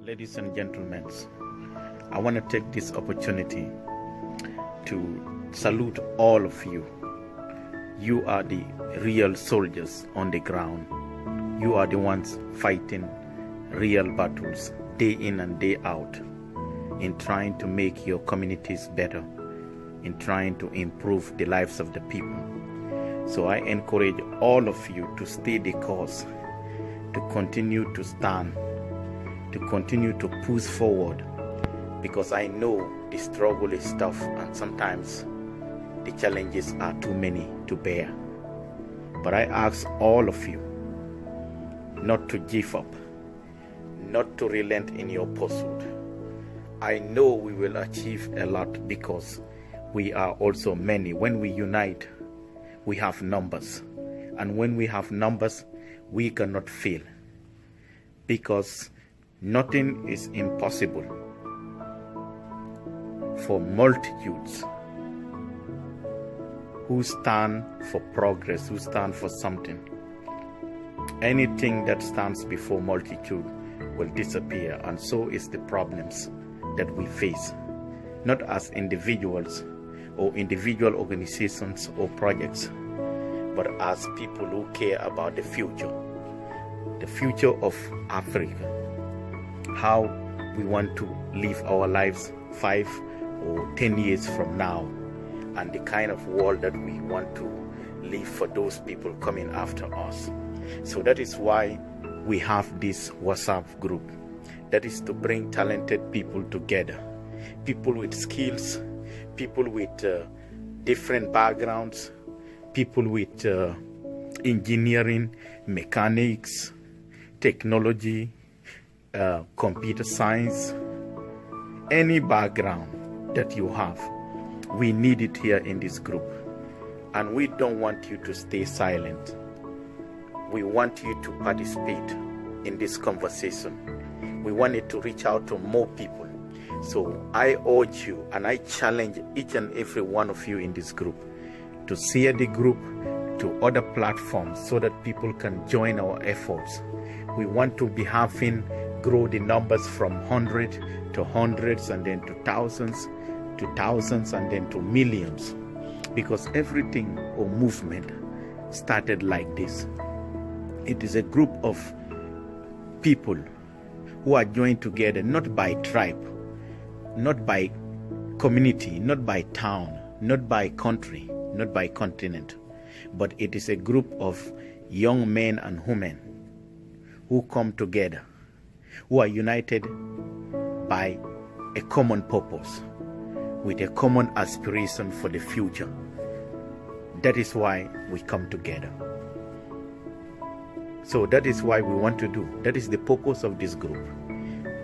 Ladies and gentlemen, I want to take this opportunity to salute all of you. You are the real soldiers on the ground. You are the ones fighting real battles day in and day out in trying to make your communities better, in trying to improve the lives of the people. So I encourage all of you to stay the course, to continue to stand, to continue to push forward, because I know the struggle is tough and sometimes the challenges are too many to bear. But I ask all of you not to give up, not to relent in your pursuit. I know we will achieve a lot because we are also many. When we unite, we have numbers. And when we have numbers, we cannot fail, because nothing is impossible for multitudes who stand for progress, who stand for something. Anything that stands before multitude will disappear, and so is the problems that we face, not as individuals or individual organizations or projects, but as people who care about the future of Africa, how we want to live our lives 5 or 10 years from now, and the kind of world that we want to live for those people coming after us. So that is why we have this WhatsApp group, that is to bring talented people together, people with skills, people with different backgrounds, people with engineering, mechanics, technology, computer science, any background that you have, we need it here in this group. And we don't want you to stay silent. We want you to participate in this conversation. We want it to reach out to more people. So I urge you and I challenge each and every one of you in this group to share the group to other platforms so that people can join our efforts. We want to be grow the numbers from 100 to hundreds, and then to thousands, and then to millions, because everything or movement started like this. It is a group of people who are joined together, not by tribe, not by community, not by town, not by country, not by continent, but it is a group of young men and women who come together, who are united by a common purpose, with a common aspiration for the future. That is why we come together. So that is why we want to do. That is the purpose of this group.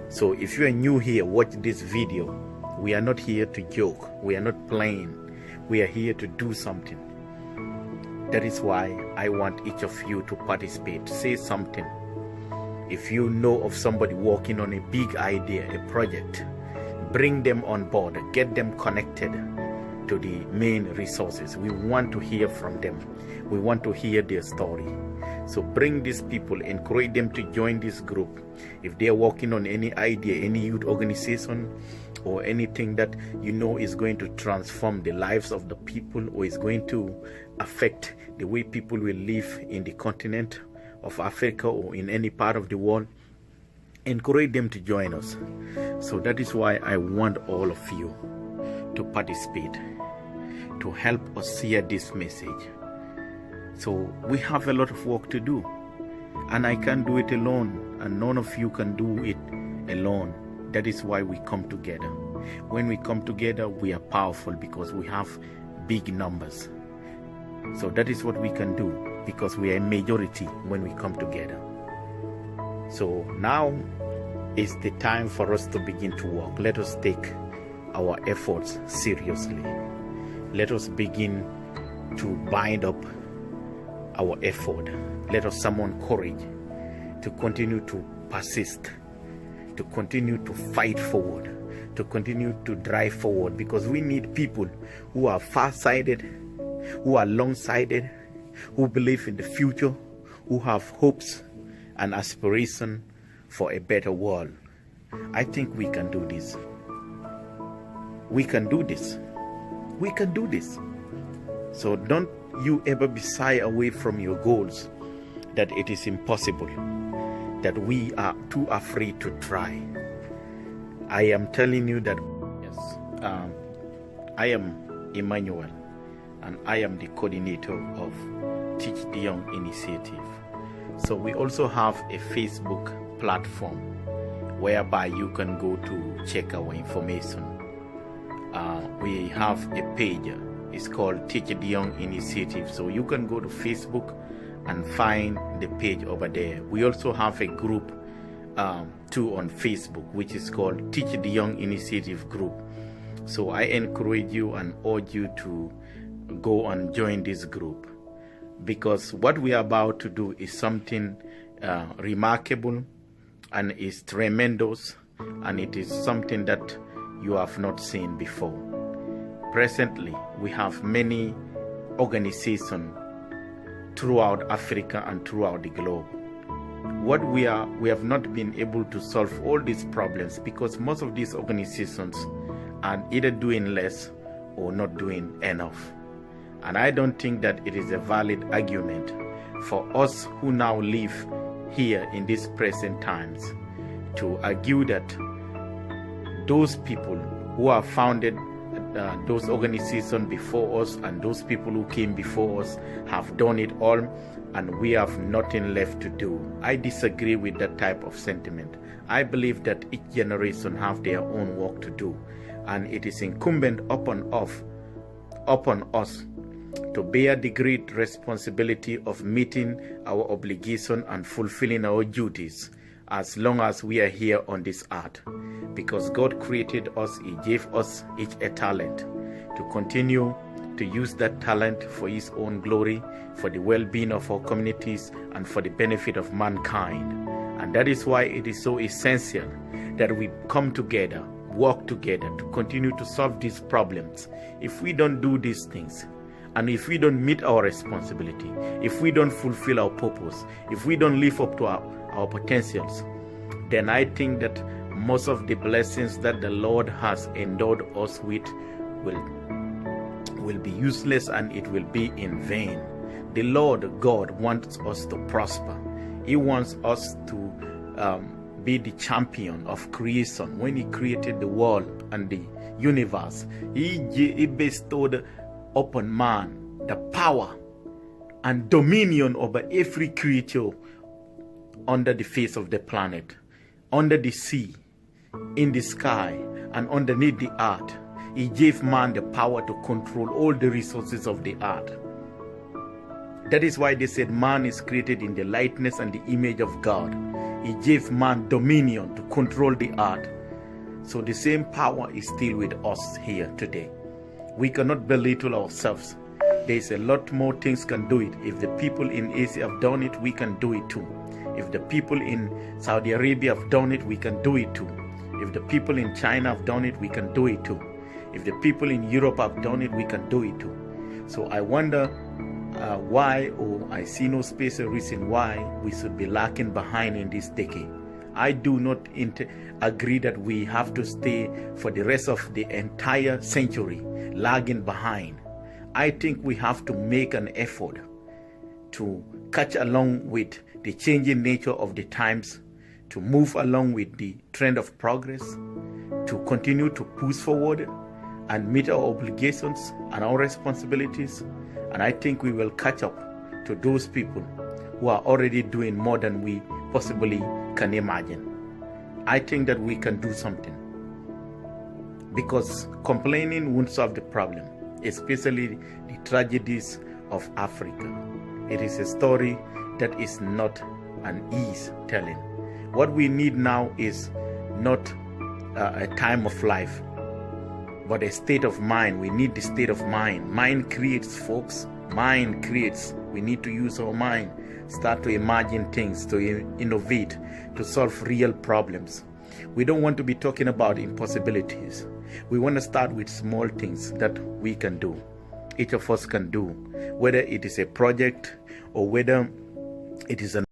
So if you are new here, watch this video. We are not here to joke. We are not playing. We are here to do something. That is why I want each of you to participate. Say something. If you know of somebody working on a big idea, a project, bring them on board, get them connected to the main resources. We want to hear from them. We want to hear their story. So bring these people, encourage them to join this group. If they are working on any idea, any youth organization, or anything that you know is going to transform the lives of the people, or is going to affect the way people will live in the continent of Africa or in any part of the world, encourage them to join us. So that is why I want all of you to participate, to help us share this message. So we have a lot of work to do, and I can't do it alone, and none of you can do it alone. That is why we come together. When we come together, we are powerful because we have big numbers. So that is what we can do, because we are a majority when we come together. So now is the time for us to begin to work. Let us take our efforts seriously. Let us begin to bind up our effort. Let us summon courage to continue to persist, to continue to fight forward, to continue to drive forward, because we need people who are far-sighted, who are long-sighted, who believe in the future, who have hopes and aspiration for a better world. I think we can do this. We can do this. We can do this. So don't you ever be shy away from your goals, that it is impossible, that we are too afraid to try. I am telling you that, yes, I am Emmanuel, and I am the coordinator of Teach the Young Initiative. So we also have a Facebook platform whereby you can go to check our information. We have a page, it's called Teach the Young Initiative. So you can go to Facebook and find the page over there. We also have a group too on Facebook, which is called Teach the Young Initiative Group. So I encourage you and urge you to go and join this group, because what we are about to do is something remarkable, and is tremendous, and it is something that you have not seen before. Presently, we have many organizations throughout Africa and throughout the globe. We have not been able to solve all these problems because most of these organizations are either doing less or not doing enough. And I don't think that it is a valid argument for us who now live here in these present times to argue that those people who have founded those organizations before us and those people who came before us have done it all and we have nothing left to do. I disagree with that type of sentiment. I believe that each generation have their own work to do, and it is incumbent upon us to bear the great responsibility of meeting our obligation and fulfilling our duties as long as we are here on this earth. Because God created us, He gave us each a talent to continue to use that talent for His own glory, for the well-being of our communities, and for the benefit of mankind. And that is why it is so essential that we come together, work together to continue to solve these problems. If we don't do these things, and if we don't meet our responsibility, if we don't fulfill our purpose, if we don't live up to our potentials, then I think that most of the blessings that the Lord has endowed us with will be useless, and it will be in vain. The Lord God wants us to prosper. He wants us to be the champion of creation. When He created the world and the universe, He bestowed upon man the power and dominion over every creature under the face of the planet, under the sea, in the sky, and underneath the earth. He gave man the power to control all the resources of the earth. That is why they said man is created in the likeness and the image of God. He gave man dominion to control the earth. So the same power is still with us here today. We cannot belittle ourselves. There is a lot more things can do it. If the people in Asia have done it, we can do it too. If the people in Saudi Arabia have done it, we can do it too. If the people in China have done it, we can do it too. If the people in Europe have done it, we can do it too. So I wonder why, or I see no special reason why we should be lacking behind in this decade. I do not agree that we have to stay for the rest of the entire century lagging behind. I think we have to make an effort to catch along with the changing nature of the times, to move along with the trend of progress, to continue to push forward and meet our obligations and our responsibilities. And I think we will catch up to those people who are already doing more than we possibly can imagine. I think that we can do something, because complaining won't solve the problem, especially the tragedies of Africa. It is a story that is not an ease telling. What we need now is not a time of life, but a state of mind. We need the state of mind. Mind creates, folks. Mind creates. We need to use our mind. Start to imagine things, to innovate, to solve real problems. We don't want to be talking about impossibilities. We want to start with small things that we can do. Each of us can do, whether it is a project or whether it is an